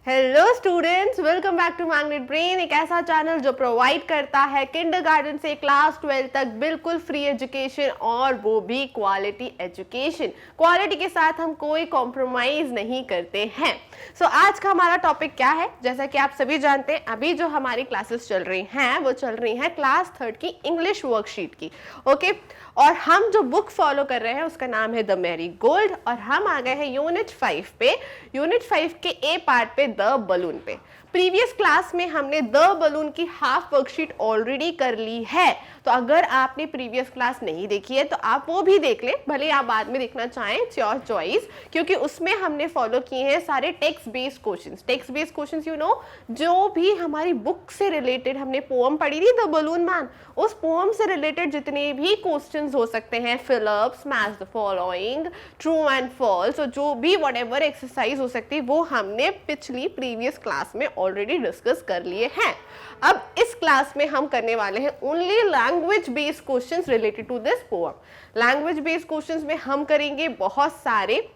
Hello students, welcome back to Magnet Brain, एक ऐसा channel जो प्रोवाइड करता है किंडरगार्टन से क्लास 12 तक बिल्कुल फ्री एजुकेशन और वो भी क्वालिटी एजुकेशन। क्वालिटी के साथ हम कोई कॉम्प्रोमाइज नहीं करते हैं। आज का हमारा टॉपिक क्या है? जैसा कि आप सभी जानते हैं, अभी जो हमारी क्लासेस चल रही हैं वो चल रही हैं क्लास 3 की इंग्लिश वर्कशीट की। ओके, और हम जो बुक फॉलो कर रहे हैं उसका नाम है द मैरी गोल्ड, और हम आ गए हैं यूनिट 5 पे, यूनिट 5 के ए पार्ट पे, द बलून पे। प्रीवियस क्लास में हमने द बलून की हाफ वर्कशीट ऑलरेडी कर ली है, तो अगर आपने प्रीवियस क्लास नहीं देखी है तो आप वो भी देख लें, भले आप बाद में देखना चाहें, इट्स योर चॉइस, क्योंकि उसमें हमने फॉलो किए हैं सारे text based questions. Text based questions, you know, जो भी हमारी बुक से रिलेटेड, हमने पोएम पढ़ी थी द बलून मैन, उस पोएम से रिलेटेड जितने भी क्वेश्चंस हो सकते हैं, fill up, match the following, true and false, और जो भी व्हाटएवर एक्सरसाइज हो सकती है वो हमने पिछली प्रीवियस क्लास में ऑलरेडी डिस्कस कर लिए हैं। अब इस क्लास में हम करने वाले हैं only language based questions related to this poem. Language based questions में हम करेंगे बहुत सारे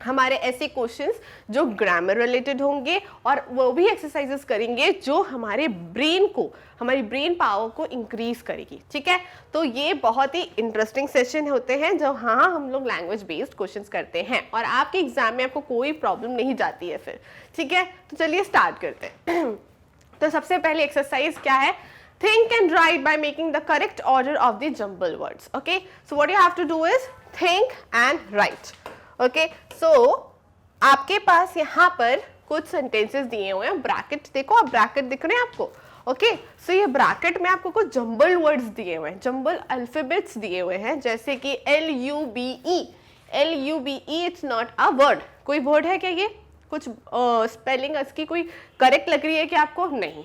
हमारे ऐसे क्वेश्चंस जो ग्रामर रिलेटेड होंगे, और वो भी एक्सरसाइजेस करेंगे जो हमारे ब्रेन को, हमारी ब्रेन पावर को इंक्रीज करेगी। ठीक है, तो ये बहुत ही इंटरेस्टिंग सेशन होते हैं जो हम लोग लैंग्वेज बेस्ड क्वेश्चंस करते हैं, और आपके एग्जाम में आपको कोई प्रॉब्लम नहीं जाती है फिर। ठीक है, तो चलिए स्टार्ट करते हैं। तो सबसे पहले एक्सरसाइज क्या है? Think and write by making the correct order of the jumble words. Okay, so what you have to do is think and write. Okay, so आपके पास यहाँ पर कुछ सेंटेंसेस दिए हुए हैं, ब्रैकेट देखो, आप ब्रैकेट दिख रहे हैं आपको। ओके, सो ये ब्रैकेट में आपको कुछ जम्बल वर्ड्स दिए हुए हैं, जम्बल अल्फाबेट्स दिए हुए हैं, जैसे कि LUBE। LUBE it's not a word. कोई वर्ड है क्या? ये कुछ स्पेलिंग इसकी कोई करेक्ट लग रही है कि आपको? नहीं,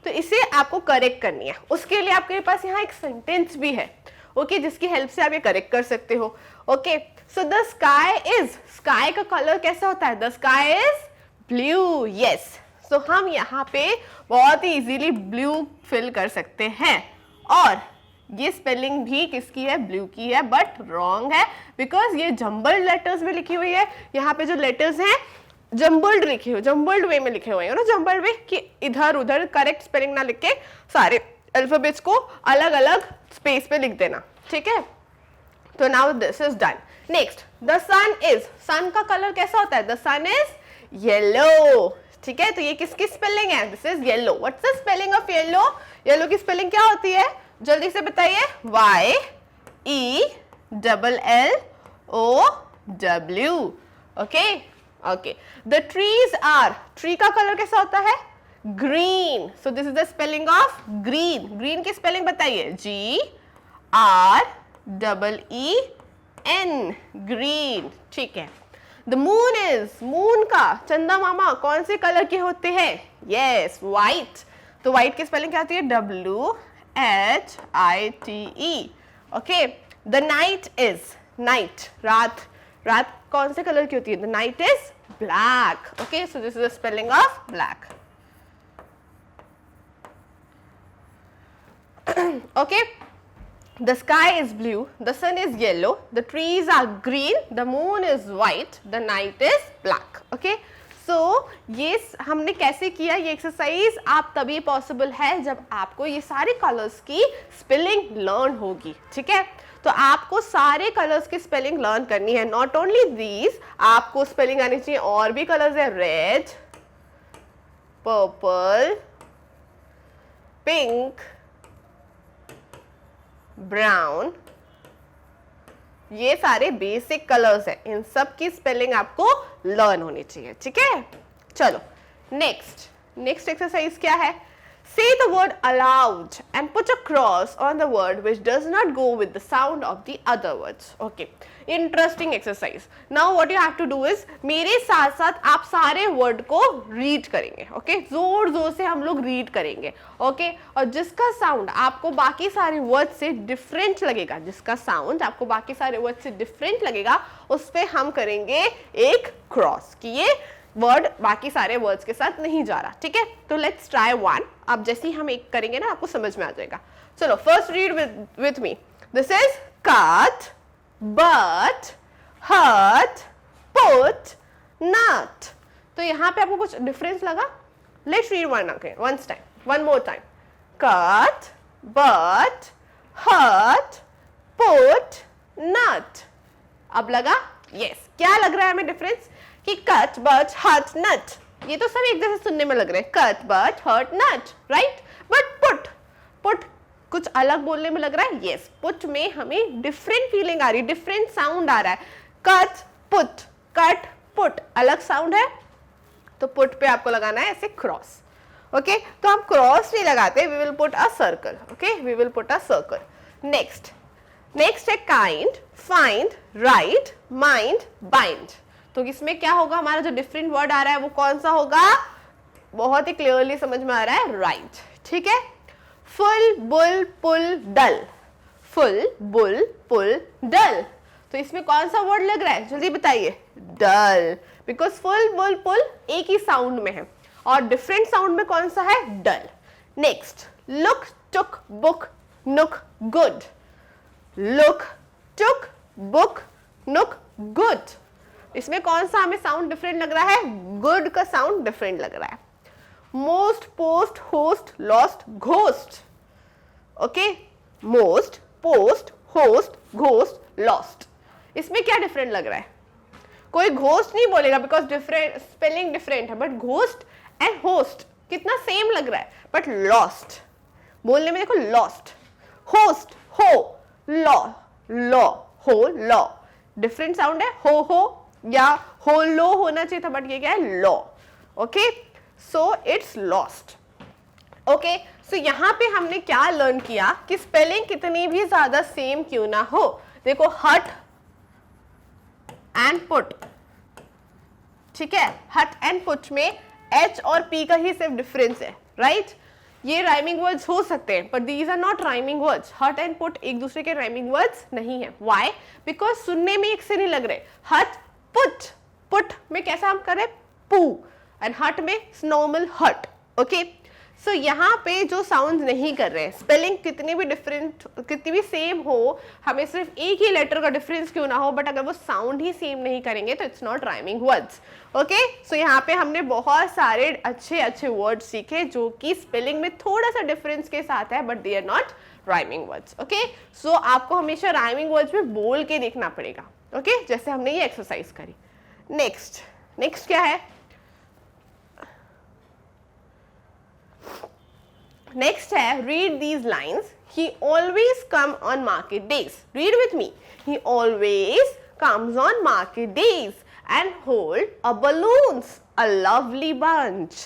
तो इसे आपको करेक्ट करनी है। उसके लिए आपके पास यहाँ एक सेंटेंस भी है, ओके, जिसकी हेल्प से आप ये करेक्ट कर सकते हो। Okay, so the sky is, sky का कलर कैसा होता है? The sky is blue. Yes, so हम यहाँ पे बहुत ही इजीली ब्लू फिल कर सकते हैं, और ये स्पेलिंग भी किसकी है? ब्लू की है, बट रॉन्ग है, बिकॉज ये जम्बल्ड लेटर्स में लिखी हुई है। यहाँ पे जो लेटर्स हैं जम्बल्ड लिखे हुए, जम्बल्ड वे में लिखे हुए हैं ना, जम्बल्ड वे, कि इधर उधर करेक्ट स्पेलिंग ना लिख के सारे अल्फाबेट्स को अलग अलग स्पेस पे लिख देना। ठीक है, तो now this is done. Next, the sun is, sun का कलर कैसा होता है? The sun is yellow. ठीक है, तो ये किसकी स्पेलिंग है? This is yellow. What's the spelling of yellow? Yellow की स्पेलिंग क्या होती है? जल्दी से बताइए। YELLOW। Okay okay, the trees are, tree का कलर कैसा होता है? Green. So this is the spelling of green. Green की स्पेलिंग बताइए। GREEN, green. ठीक है, द मून इज, मून का, चंदा मामा कौन से कलर के होते हैं? Yes, white. तो व्हाइट की स्पेलिंग क्या होती है? WHITE। Okay, the night is, night, रात, रात कौन से कलर की होती है? The night is black. Okay, so this is the spelling of black. Okay, the sky is blue, the sun is yellow, the trees are green, the moon is white, the night is black. Okay, so ये हमने कैसे किया ये exercise? आप तभी possible है जब आपको ये सारे कलर्स की स्पेलिंग लर्न होगी। ठीक है, तो आपको सारे कलर्स की स्पेलिंग लर्न करनी है। नॉट ओनली दीज, आपको स्पेलिंग आनी चाहिए और भी कलर्स है, रेड, पर्पल, पिंक, ब्राउन, ये सारे बेसिक कलर्स हैं, इन सब की स्पेलिंग आपको लर्न होनी चाहिए। ठीक है, चलो नेक्स्ट, नेक्स्ट एक्सरसाइज क्या है? Say the word aloud and put a cross on the word which does not go with the sound of the other words. Okay, interesting exercise. Now what you have to do is, मेरे साथ साथ आप सारे word को read करेंगे। Okay, जोर जोर से हम लोग रीड करेंगे। ओके, और जिसका साउंड आपको बाकी सारे वर्ड से डिफरेंट लगेगा, जिसका साउंड आपको बाकी सारे वर्ड से डिफरेंट लगेगा, उस पे हम करेंगे एक क्रॉस, कि ये वर्ड बाकी सारे वर्ड्स के साथ नहीं जा रहा। ठीक है, तो लेट्स ट्राई वन। अब जैसे ही हम एक करेंगे ना, आपको समझ में आ जाएगा। चलो, first read with me. This is cut, but, hurt, put, nut, तो यहाँ पे आपको कुछ डिफरेंस लगा? Let's read one more time. Cut, but, hurt, put, nut. अब लगा? यस. क्या लग रहा है हमें डिफरेंस? कि कट, बट, हर्ट, नट, ये तो सब एक जैसे सुनने में लग रहे हैं. Cut, but, hurt, nut, right. But put कुछ अलग बोलने में लग रहा है. यस, पुट में हमें डिफरेंट फीलिंग आ रही है, डिफरेंट साउंड आ रहा है. कट पुट अलग साउंड है, तो पुट पे आपको लगाना है ऐसे क्रॉस. ओके, तो हम क्रॉस नहीं लगाते, we will put a circle. Okay, we will put a circle. Next है kind, find, right, mind, bind. तो इसमें क्या होगा? हमारा जो डिफरेंट वर्ड आ रहा है वो कौन सा होगा? बहुत ही क्लियरली समझ में आ रहा है, राइट. ठीक है. फुल, बुल, पुल, डल. फुल, बुल, पुल, डल. तो इसमें कौन सा वर्ड लग रहा है? जल्दी बताइए. डल. बिकॉज फुल, बुल, पुल एक ही साउंड में है और डिफरेंट साउंड में कौन सा है? डल. नेक्स्ट, लुक, टुक, बुक, नुक, गुड. लुक, टुक, बुक, नुक, गुड. इसमें कौन सा हमें साउंड डिफरेंट लग रहा है? गुड का साउंड डिफरेंट लग रहा है. Most, post, host, lost, ghost. Okay, most, post, host, ghost, lost. इसमें क्या डिफरेंट लग रहा है? कोई घोस्ट नहीं बोलेगा बिकॉज डिफरेंट स्पेलिंग डिफरेंट है, बट घोस्ट एंड होस्ट कितना सेम लग रहा है. बट लॉस्ट बोलने में देखो, लॉस्ट, होस्ट, हो, लॉ, हो, लॉ. डिफरेंट साउंड है. हो या हो लो होना चाहिए था, बट ये क्या है? Law. Okay, so it's lost. Okay, so यहाँ पे हमने क्या लर्न किया कि स्पेलिंग कितनी भी ज्यादा सेम क्यों ना हो. देखो, हट एंड पुट. ठीक है, हट एंड पुट में एच और पी का ही सिर्फ डिफरेंस है, राइट. ये राइमिंग वर्ड्स हो सकते हैं, but these are not rhyming words. Hut and put एक दूसरे के राइमिंग वर्ड्स नहीं है. व्हाई? बिकॉज सुनने में एक से नहीं लग रहे. हट, पुट में कैसा हम करें? पू. एंड हट में नॉर्मल हट. ओके, सो यहाँ पे जो साउंड नहीं कर रहे हैं, स्पेलिंग कितनी भी डिफरेंट, कितनी भी सेम हो, हमें सिर्फ एक ही लेटर का डिफरेंस क्यों ना हो, बट अगर वो साउंड ही सेम नहीं करेंगे तो it's not rhyming words. Okay, so यहाँ पे हमने बहुत सारे अच्छे वर्ड्स सीखे जो कि स्पेलिंग में थोड़ा सा डिफरेंस के साथ है, but they are not rhyming words. Okay, so आपको हमेशा राइमिंग वर्ड्स में बोल के देखना पड़ेगा. ओके, जैसे हमने ये एक्सरसाइज करी. नेक्स्ट क्या है? नेक्स्ट है, read these lines. He always come on market days. Read with me. He always comes on market days and hold a balloons, a lovely bunch.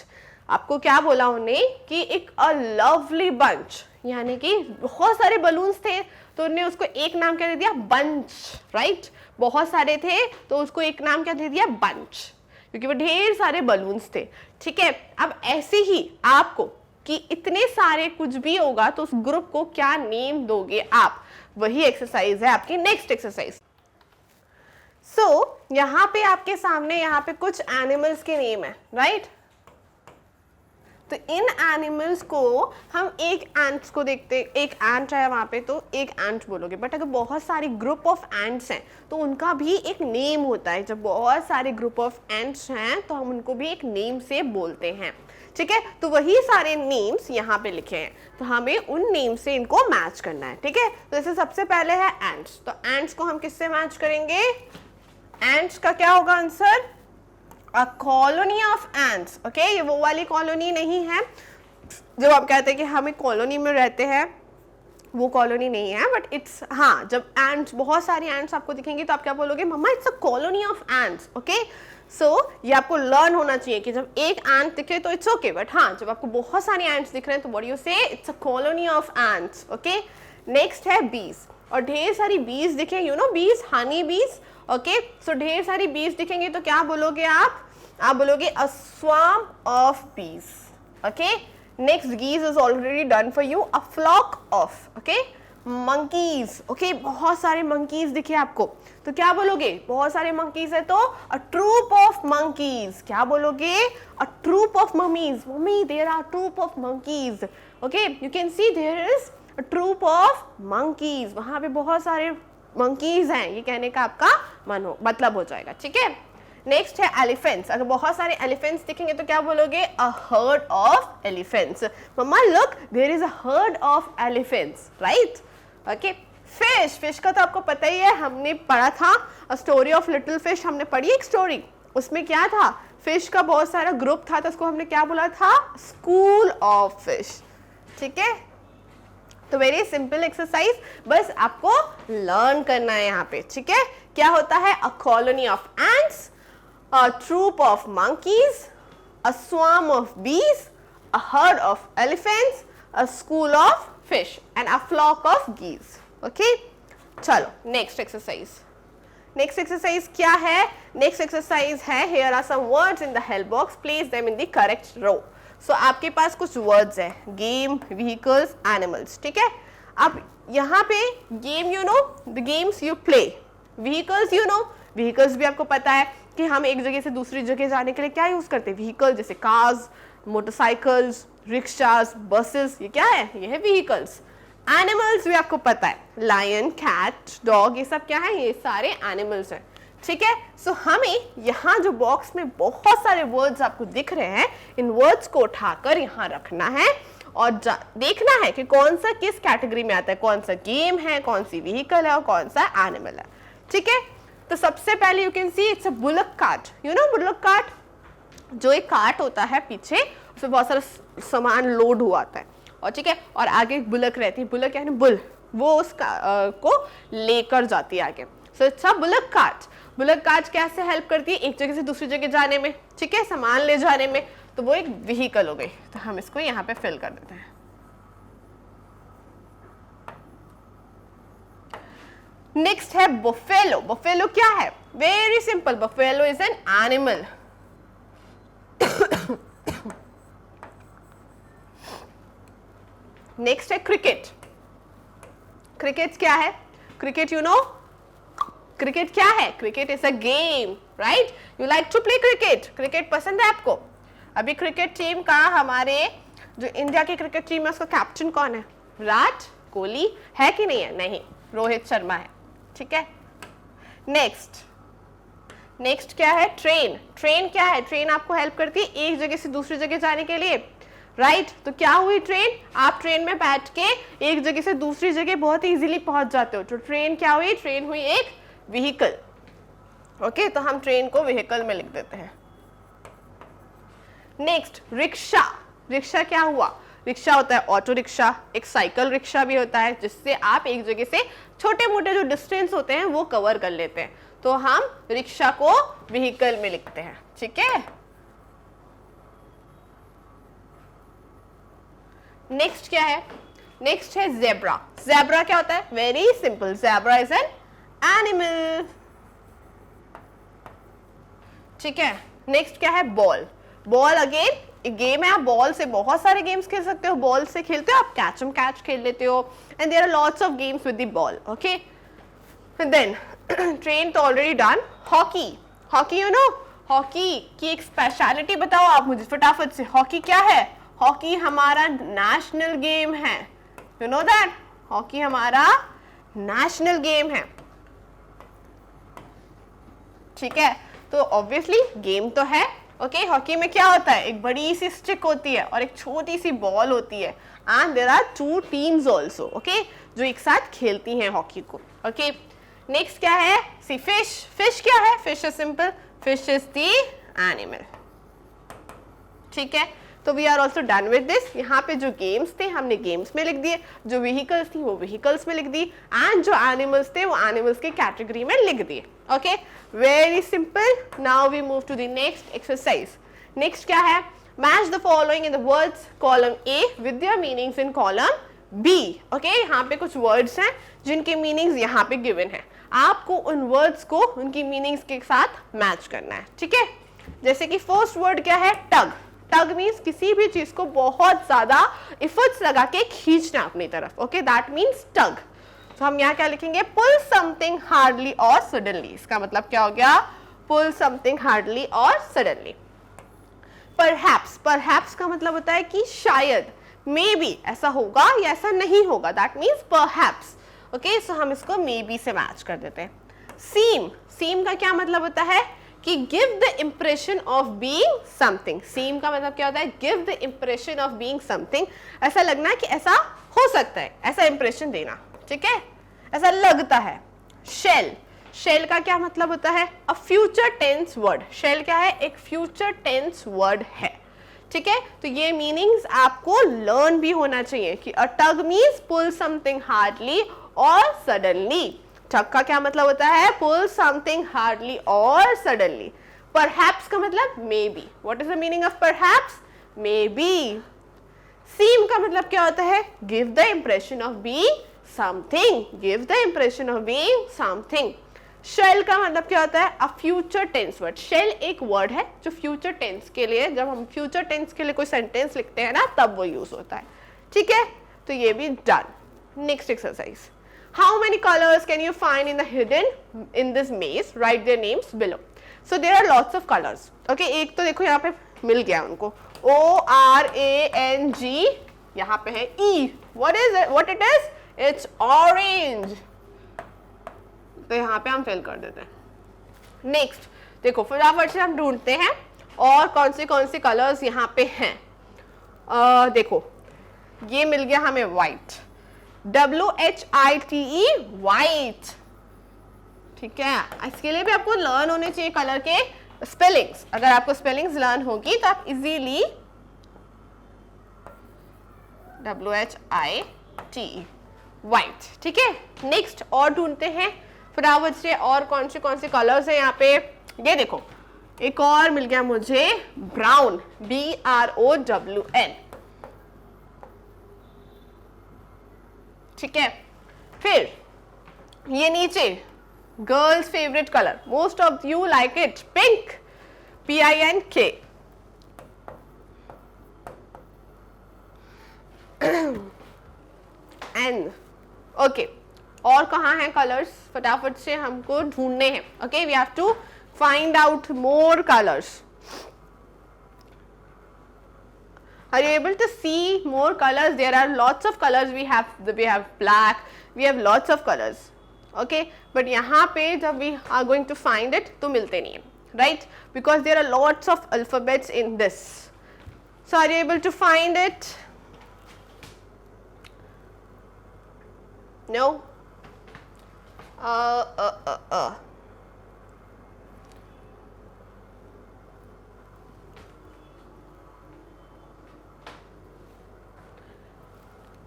आपको क्या बोला उन्हें? कि एक a lovely bunch, यानी कि बहुत सारे बलून्स थे तो उन्होंने उसको एक नाम क्या दे दिया? बंच. राइट, बहुत सारे थे तो उसको एक नाम क्या दे दिया? बंच, क्योंकि वो ढेर सारे बलून्स थे. ठीक है, अब ऐसे ही आपको कि इतने सारे कुछ भी होगा तो उस ग्रुप को क्या नेम दोगे आप? वही एक्सरसाइज है आपकी नेक्स्ट एक्सरसाइज. सो यहाँ पे आपके सामने यहाँ पे कुछ एनिमल्स के नेम है, राइट. तो इन एनिमल्स को हम एक एंट्स को देखते, एक एंट है वहां पे तो एक एंट बोलोगे, बट अगर बहुत सारे ग्रुप ऑफ एंट्स हैं तो उनका भी एक नेम होता है. जब बहुत सारे ग्रुप ऑफ एंट्स हैं तो हम उनको भी एक नेम से बोलते हैं. ठीक है, तो वही सारे नेम्स यहाँ पे लिखे हैं, तो हमें उन नेम से इनको मैच करना है. ठीक है, तो जैसे सबसे पहले है एंट्स. तो एंट्स को हम किससे मैच करेंगे? एंट्स का क्या होगा answer? A colony of ants. Okay, ये वो वाली कॉलोनी नहीं है जब आप कहते हैं कि हम एक कॉलोनी में रहते हैं, वो कॉलोनी नहीं है. बट इट्स, हाँ, जब एंट्स, बहुत सारी एंट्स आपको दिखेंगे तो आप क्या बोलोगे? Mama, it's a colony of ants. Okay, so ये आपको लर्न होना चाहिए कि जब एक एंट दिखे तो इट्स ओके, बट हाँ, जब आपको बहुत सारे एंट्स दिख रहे हैं तो व्हाट डू यू से? It's a colony of ants. Okay, next है बीज. और ढेर सारी बीज दिखे, यू नो बीज, हनी बीज. ओके, सो ढेर सारी बीज दिखेंगे तो क्या बोलोगे आप? आप बोलोगे a swarm of bees. Okay, next geese is already done for you. A flock of. Okay, monkeys. Okay, बहुत सारे मंकीज दिखे आपको तो क्या बोलोगे? बहुत सारे मंकीज है तो अ ट्रूप ऑफ मंकीज. क्या बोलोगे? A troop of mummies. Mummy, there are troop of monkeys. Okay, you can see there is a troop of monkeys. वहां पे बहुत सारे मंकीज हैं, ये कहने का आपका मतलब हो जाएगा. ठीक है, नेक्स्ट है एलिफेंट्स। अगर बहुत सारे एलिफेंट्स दिखेंगे तो क्या बोलोगे? A herd of elephants. Mama look, there is a herd of elephants, right? Okay. Fish, fish का तो आपको पता ही है, हमने पढ़ा था a story of little fish, हमने पढ़ी एक स्टोरी, उसमें क्या था? फिश का बहुत सारा ग्रुप था, तो उसको हमने क्या बोला था? School of fish. ठीक है, तो वेरी सिंपल एक्सरसाइज, बस आपको लर्न करना है यहाँ पे। ठीक है, क्या होता है? A colony of ants, a troop of monkeys, a swarm of bees, a herd of elephants, a school of fish and a flock of geese. Okay, चलो नेक्स्ट एक्सरसाइज। नेक्स्ट एक्सरसाइज क्या है? नेक्स्ट एक्सरसाइज है, here are some words in the help box, place them in the correct row. So आपके पास कुछ words है, game, vehicles, animals. ठीक है, अब यहाँ पे game you know the games you play, vehicles you know, vehicles भी आपको पता है कि हम एक जगह से दूसरी जगह जाने के लिए क्या यूज करते हैं? व्हीकल, जैसे कार्स, मोटरसाइकिल्स, रिक्शास, बसेस, ये क्या है? ये है व्हीकल्स। एनिमल्स भी आपको पता है, लायन, कैट, डॉग, ये सब क्या है? ये सारे एनिमल्स हैं। ठीक है, सो हमें यहाँ जो बॉक्स में बहुत सारे वर्ड्स आपको दिख रहे हैं, इन वर्ड्स को उठाकर यहाँ रखना है और देखना है कि कौन सा किस कैटेगरी में आता है, कौन सा गेम है, कौन सी व्हीकल है और कौन सा एनिमल है। ठीक है, तो सबसे पहले you can see it's a bullock cart. You know bullock cart, जो एक कार्ट होता है पीछे, उसमें बहुत सारा सामान लोड हुआ आता है, और ठीक है, और आगे एक बुलक रहती है, बुलक यानी बुल, वो उस को लेकर जाती है आगे। So it's a bullock cart. Bullock cart कैसे हेल्प करती है? एक जगह से दूसरी जगह जाने में, ठीक है, सामान ले जाने में, तो वो एक व्हीकल हो गई। तो हम इसको यहाँ पे फिल कर देते हैं। नेक्स्ट है बफेलो। बफेलो क्या है? Very simple, buffalo is an animal. Next है क्रिकेट। क्रिकेट क्या है? क्रिकेट यू नो, क्रिकेट क्या है? Cricket is a game, right? You like to play cricket. Cricket पसंद है आपको? अभी क्रिकेट टीम का, हमारे जो इंडिया की क्रिकेट टीम है, उसका कैप्टन कौन है? विराट कोहली है कि नहीं है? नहीं, रोहित शर्मा है। ठीक है, नेक्स्ट नेक्स्ट क्या है? ट्रेन। ट्रेन क्या है? ट्रेन आपको हेल्प करती है एक जगह से दूसरी जगह जाने के लिए, राइट? तो क्या हुई ट्रेन? आप ट्रेन में बैठ के एक जगह से दूसरी जगह बहुत इजीली पहुंच जाते हो। तो ट्रेन क्या हुई? ट्रेन हुई एक व्हीकल। ओके, तो हम ट्रेन को व्हीकल में लिख देते हैं। Next rickshaw. रिक्शा क्या हुआ? रिक्शा होता है ऑटो रिक्शा, एक साइकिल रिक्शा भी होता है, जिससे आप एक जगह से छोटे मोटे जो डिस्टेंस होते हैं वो कवर कर लेते हैं। तो हम रिक्शा को व्हीकल में लिखते हैं। ठीक है, नेक्स्ट क्या है? नेक्स्ट है ज़ेब्रा। ज़ेब्रा क्या होता है? Very simple, zebra is an animal. ठीक है, नेक्स्ट क्या है? बॉल। बॉल अगेन एक गेम है, आप बॉल से बहुत सारे गेम्स खेल सकते हो। बॉल से खेलते हो आप कैच एंड कैच खेल लेते हो, and there are lots of games with the ball. Okay, then train तो already done. Hockey. Hockey you know, hockey की एक स्पेशलिटी बताओ आप मुझे फटाफट से। हॉकी क्या है? हॉकी हमारा नेशनल गेम है। You know that? हॉकी हमारा नेशनल गेम है। ठीक है, तो ऑब्वियसली गेम तो है। ओके, हॉकी में क्या होता है? एक बड़ी सी स्टिक होती है और एक छोटी सी बॉल होती है, and there are 2 teams also, okay, जो एक साथ खेलती हैं हॉकी को। ओके, नेक्स्ट क्या है? सी फिश। फिश क्या है? Fish is simple, fish is the animal. ठीक है, तो we are also done with this. यहाँ पे जो गेम्स थे हमने गेम्स में लिख दिए, जो व्हीकल्स थी वो व्हीकल्स में लिख दी, एंड जो एनिमल्स थे वो एनिमल्स की कैटेगरी में लिख दिए। Okay, very simple. Now we move to the next exercise. Next क्या है? Match the following in the words column A with their meanings in column B. Okay, यहाँ पे कुछ वर्ड्स हैं जिनके मीनिंग्स यहाँ पे गिवन है, आपको उन वर्ड्स को उनकी मीनिंग्स के साथ मैच करना है। ठीक है, जैसे कि फर्स्ट वर्ड क्या है? टग। टग मीन्स किसी भी चीज को बहुत ज्यादा एफर्ट्स लगा के खींचना अपनी तरफ। ओके, दैट मीन्स टग। तो हम यहाँ क्या लिखेंगे? पुल समथिंग हार्डली और सडनली। इसका मतलब क्या हो गया? पुल समथिंग हार्डली और सडनली। परहैप्स। परहैप्स का मतलब होता है कि शायद, मे बी, ऐसा होगा या ऐसा नहीं होगा, दैट मीन्स परहैप्स। ओके, सो हम इसको मे बी से मैच कर देते हैं। सीम। सीम का क्या मतलब होता है? कि give the impression of being something. Seem का मतलब क्या होता है? Give the impression of being something. ऐसा लगना कि ऐसा हो सकता है, ऐसा इंप्रेशन देना, ठीक है, ऐसा लगता है। शेल, शेल का क्या मतलब होता है? A future tense word. Shall क्या है? एक फ्यूचर टेंस वर्ड है, ठीक है। तो ये मीनिंग्स आपको लर्न भी होना चाहिए कि a tug means pull something hardly और सडनली। टग का क्या मतलब होता है? पुल समथिंग हार्डली और सडनली। परहैप्स का मतलब maybe. What is the meaning of perhaps? Maybe. Seem का मतलब क्या होता है? Give the impression of being something, give the impression of being something. Shall का मतलब क्या होता है? A future tense word. Shall एक वर्ड है जो फ्यूचर टेंस के लिए, जब हम फ्यूचर टेंस के लिए कोई सेंटेंस लिखते हैं ना, तब वो यूज होता है, ठीक है। तो ये भी done. Next exercise, how many colours can you find in the hidden in this maze? Write their names below. So there are lots of colours, okay. एक तो देखो यहाँ पे मिल गया उनको, ORANG, यहाँ पे है E। What is it? What it is? It's orange. तो यहाँ पे हम फिल कर देते हैं। नेक्स्ट देखो, फटाफट से हम ढूंढते हैं और कौन से कलर्स यहाँ पे हैं। देखो ये मिल गया हमें व्हाइट, WHITE, व्हाइट, ठीक है। इसके लिए भी आपको लर्न होने चाहिए कलर के स्पेलिंग्स। अगर आपको स्पेलिंग्स लर्न होगी तो आप इजीली WHITE, व्हाइट, ठीक है। नेक्स्ट और ढूंढते हैं फटाफट से, और कौन से कलर्स हैं यहाँ पे। ये देखो एक और मिल गया मुझे, ब्राउन, BROWN, ठीक है। फिर ये नीचे girls favourite colour, most of you like it, pink, PINK। And okay, और कहाँ हैं कलर्स? फटाफट से हमको ढूंढने हैं, ओके। We have to find out more colours. Are you able to see more colors? There are lots of colors. We have black, we have lots of colors, okay. But यहाँ पे जब we are going to find it तो मिलते नहीं हैं, right? Because there are lots of alphabets in this. So are you able to find it? No?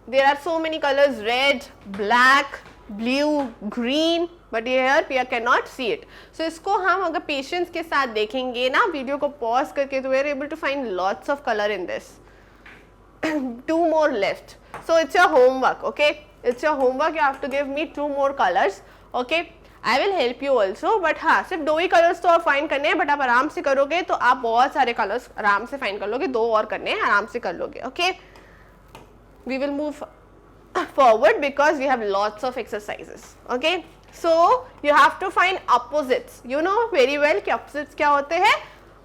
There are so many colors, red, black, blue, green, but here we cannot see it. So इसको हम अगर patience के साथ देखेंगे ना, video को pause करके, तो we are able to find lots of color in this. 2 more left. So it's your homework, okay? It's your homework. You have to give me 2 more colors, okay? I will help you also, but हाँ सिर्फ 2 ही colours तो और find करने हैं, but आप आराम से करोगे तो आप बहुत सारे कलर्स आराम से फाइंड कर लोगे। 2 और करने हैं, आराम से कर लोगे, okay? We will move forward because we have lots of exercises, okay? So you have to find opposites. You know very well कि opposites क्या होते हैं?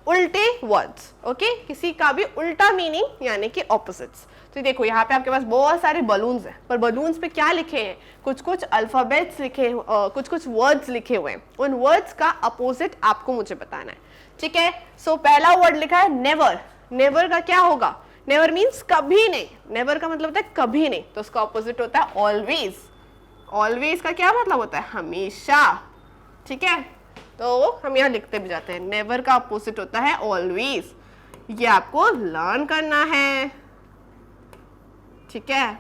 उल्टे words, okay? किसी का भी उल्टा मीनिंग यानी कि opposites. तो देखो यहाँ पे आपके पास बहुत सारे बलून्स हैं, पर बलून्स पे क्या लिखे हैं? कुछ अल्फाबेट्स लिखे, कुछ वर्ड्स लिखे हुए हैं। उन वर्ड्स का अपोजिट आपको मुझे बताना है, ठीक है। सो पहला वर्ड लिखा है नेवर। नेवर का क्या होगा? नेवर मीन्स कभी नहीं। नेवर का मतलब होता है कभी नहीं, तो उसका ऑपोजिट होता है ऑलवेज। ऑलवेज का क्या मतलब होता है? हमेशा, ठीक है। तो हम यहाँ लिखते भी जाते हैं, नेवर का ऑपोजिट होता है ऑलवेज। ये आपको लर्न करना है, ठीक है।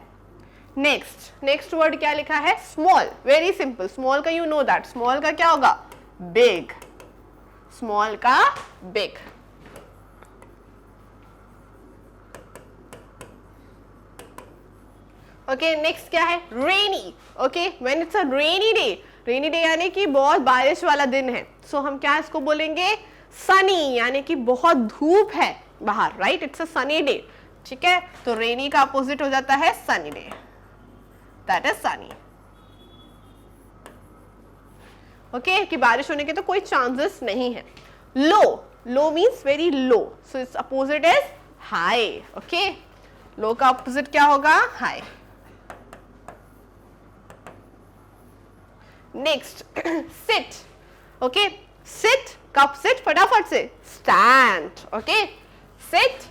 नेक्स्ट वर्ड क्या लिखा है? स्मॉल। Very simple. स्मॉल का यू नो दैट, स्मॉल का क्या होगा? बिग। स्मॉल का बिग। ओके, नेक्स्ट क्या है? Rainy. Okay, when it's a rainy day, rainy day यानी कि बहुत बारिश वाला दिन है, सो हम क्या इसको बोलेंगे? सनी, यानी कि बहुत धूप है बाहर, right? It's a sunny day, ठीक है। तो रेनी का अपोजिट हो जाता है sunny day, that is sunny. Okay, कि बारिश होने के तो कोई चांसेस नहीं है। Low, low means very low, so its opposite is high. Okay, low का अपोजिट क्या होगा? High. Next sit. Okay, sit कब सिट, फटाफट से, stand, okay, sit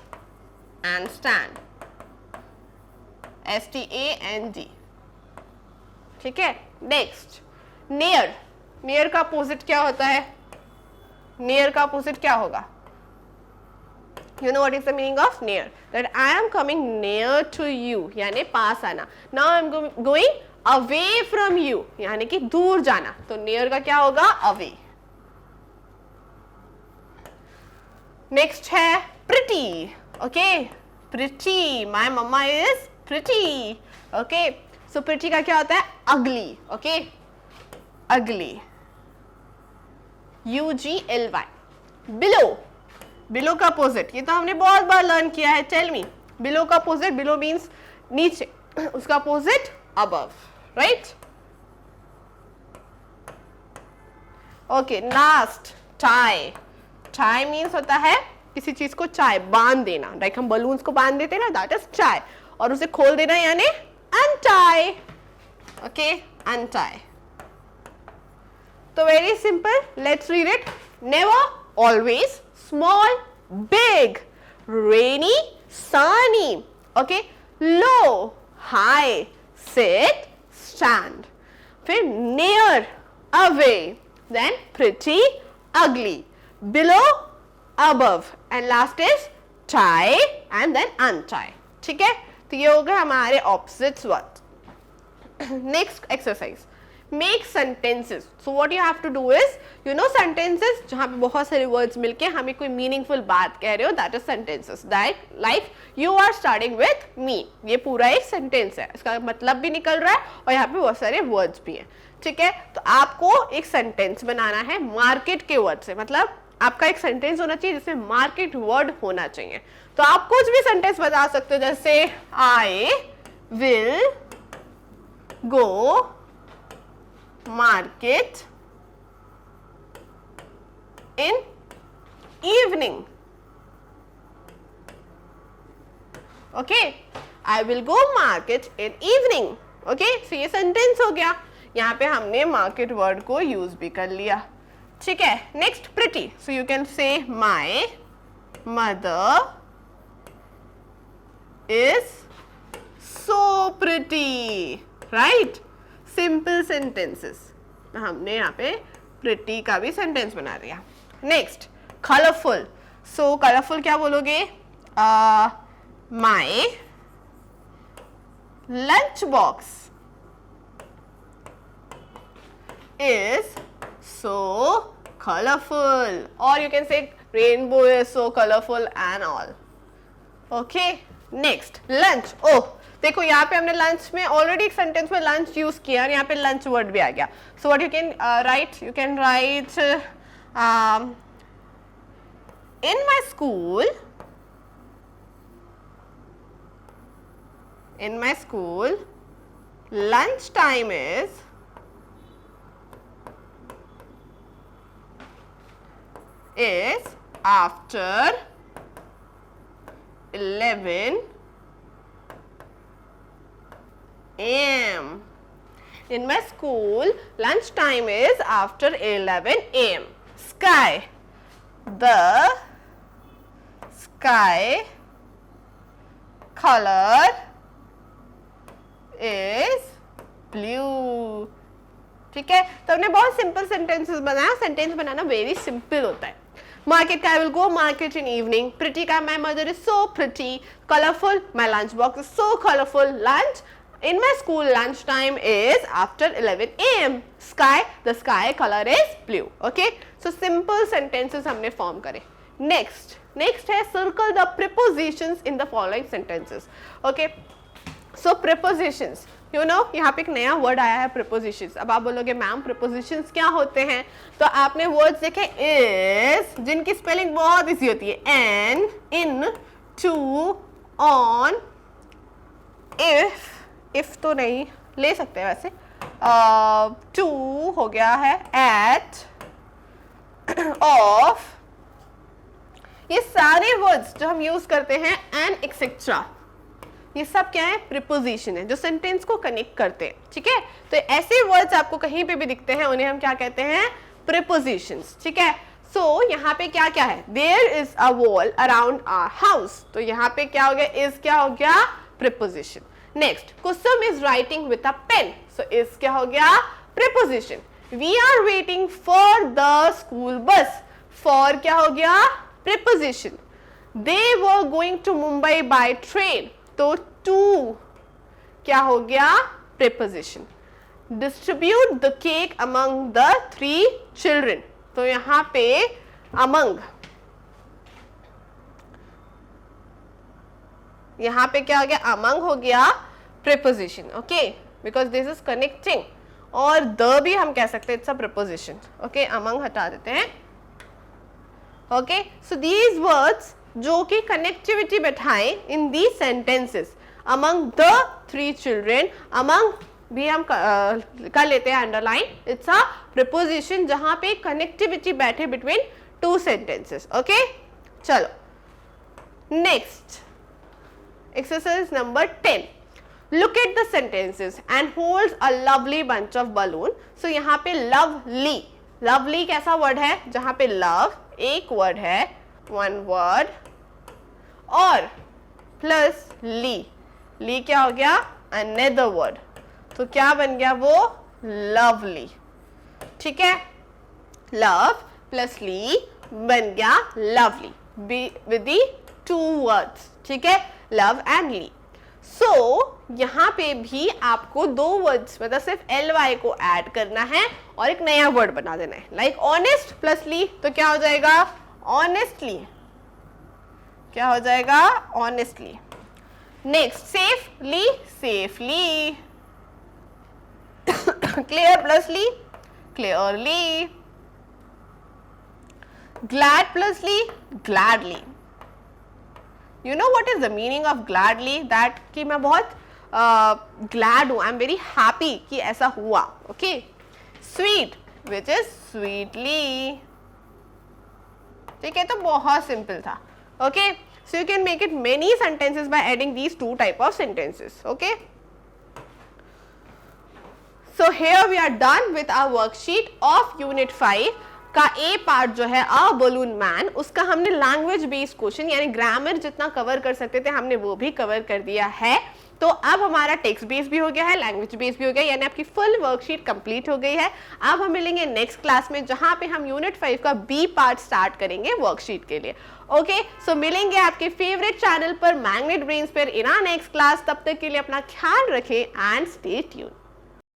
and stand, STAND, ठीक है। नेक्स्ट, नियर, नियर का अपोजिट क्या होता है, नियर का अपोजिट क्या होगा, you know what is the meaning of near, that I am coming near to you, यानी पास आना, now I am going away from you, यानी कि दूर जाना, तो near का क्या होगा, away। नेक्स्ट है pretty, okay, pretty, my mama is pretty, okay, so pretty का क्या होता है, ugly, okay, ugly, UGLY। below, below का अपोजिट, ये तो हमने बहुत बार लर्न किया है, टेल मी, बिलो का अपोजिट, बिलो मीन्स नीचे, उसका opposite above, right, okay. Last, tie, tie means होता है किसी चीज को चाय, बांध देना, लाइक हम बलून्स को बांध देते हैं ना, दैट इज टाई, और उसे खोल देना यानी अनटाई, ओके, अनटाई। तो very simple, let's read it, never, always, small, big, rainy, sunny, okay, low, high, sit, stand, फिर near, away, then pretty, ugly, below, above, and last is tie and then untie, ठीक है। तो ये हो गए हमारे opposites words। Next exercise, make sentences, so what you have to do is, you know sentences जहाँ पे बहुत सारे words मिलके हमें कोई meaningful बात कह रहे हो, that is sentences, like you are studying with me, ये पूरा एक sentence है, इसका मतलब भी निकल रहा है और यहाँ पे बहुत सारे words भी हैं, ठीक है। तो आपको एक sentence बनाना है market के word से, मतलब आपका एक sentence होना चाहिए जिसमें market word होना चाहिए। तो आप कुछ भी sentence बता सकते हो, जैसे I will go market in evening, okay, I will go market in evening, okay, so ये sentence हो गया, यहाँ पे हमने market word को use भी कर लिया, ठीक है। next, pretty, so you can say my mother is so pretty, right, simple sentences, हमने यहाँ पे प्रिटी का भी सेंटेंस बना दिया। नेक्स्ट, कलरफुल, सो कलरफुल क्या बोलोगे, my lunch box is so colourful, और you can say rainbow is so colourful and all, okay. Next, lunch, oh देखो यहाँ पे हमने लंच में ऑलरेडी एक सेंटेंस में लंच यूज किया और यहाँ पे लंच वर्ड भी आ गया, so what you can write, you can write in my school lunch time is after 11 a.m. In my school, lunch time is after 11 a.m. Sky, the sky color is blue, ठीक है। तो हमने बहुत simple sentences बनाया, sentence बनाना very simple होता है। Market का I will go market in evening, pretty का my mother is so pretty, colorful my lunch box is so colorful, lunch in my school lunch time is after 11 a.m. Sky, the sky color is blue, okay, so simple sentences हमने form करे। next है circle the prepositions in the following sentences, okay, so prepositions, you know यहाँ पे एक नया word आया है prepositions। अब आप बोलोगे मैम prepositions क्या होते हैं, तो आपने वर्ड्स देखे is, जिनकी स्पेलिंग बहुत इजी होती है, and, in, to, on, if तो नहीं ले सकते हैं वैसे, to हो गया है, at, of, ये सारे वर्ड्स जो हम यूज करते हैं and etc, ये सब क्या है, प्रीपोजिशन है जो सेंटेंस को कनेक्ट करते हैं, ठीक है। तो ऐसे वर्ड्स आपको कहीं पे भी दिखते हैं उन्हें हम क्या कहते हैं, प्रीपोजिशंस, ठीक है। सो यहाँ पे क्या क्या है, there is a wall around our house, तो यहाँ पे क्या हो गया, इज क्या हो गया, preposition. Next, Kusum is writing with a pen, so is क्या हो गया, preposition. We are waiting for the school bus, for क्या हो गया, preposition. They were going to Mumbai by train, तो टू क्या हो गया, preposition. Distribute the cake among the 3 children, तो यहां पे अमंग, यहां पे क्या हो गया, अमंग हो गया preposition. Okay, because this is connecting, और द भी हम कह सकते हैं, it's a preposition. Okay, among हटा देते हैं. ओके, सो दीज वर्ड्स जो कि कनेक्टिविटी बैठाएं in the sentences, among the 3 children, among भी हम कर लेते हैं अंडरलाइन, इट्स अ प्रीपोजिशन जहां पे कनेक्टिविटी बैठे बिटवीन 2 सेंटेंसेस. ओके, चलो next exercise number 10. Look at the sentences and holds a lovely bunch of balloon. So यहाँ पे लवली, लवली कैसा वर्ड है, जहां पे लव एक वर्ड है, 1 वर्ड, और प्लस ली, ली क्या हो गया, अनदर वर्ड, तो क्या बन गया वो, लवली. ठीक है, लव प्लस ली बन गया लवली विद दी 2 वर्ड्स. ठीक है, लव एंड ली. सो यहां पे भी आपको 2 वर्ड्स मतलब सिर्फ ly को ऐड करना है और एक नया वर्ड बना देना है, लाइक ऑनेस्ट प्लस ली, तो क्या हो जाएगा, ऑनेस्टली, क्या हो जाएगा, honestly. Next, safely, safely. Clear plus ly, clearly. Glad plus ly, gladly. You know what is the meaning of gladly, that कि मैं बहुत ग्लैड हूं, आई एम वेरी हैप्पी कि ऐसा हुआ. Okay, sweet which is sweetly. ठीक है, तो बहुत सिंपल था. Okay, so you can make it many sentences by adding these 2 type of sentences. Okay, so here we are done with our worksheet of unit 5 का A part जो है a balloon man, उसका हमने language based question यानी grammar जितना cover कर सकते थे हमने वो भी कवर कर दिया है. तो अब हमारा टेक्स्ट बेस भी हो गया है, लैंग्वेज बेस भी हो गया, यानी आपकी फुल वर्कशीट कंप्लीट हो गई है. अब हम मिलेंगे नेक्स्ट क्लास में जहां पे हम यूनिट 5 का बी पार्ट स्टार्ट करेंगे वर्कशीट के लिए. ओके, सो मिलेंगे आपके फेवरेट चैनल पर मैग्नेट ब्रेन्स पर इन आवर नेक्स्ट क्लास. तब तक के लिए अपना ख्याल रखें एंड स्टे ट्यून्ड.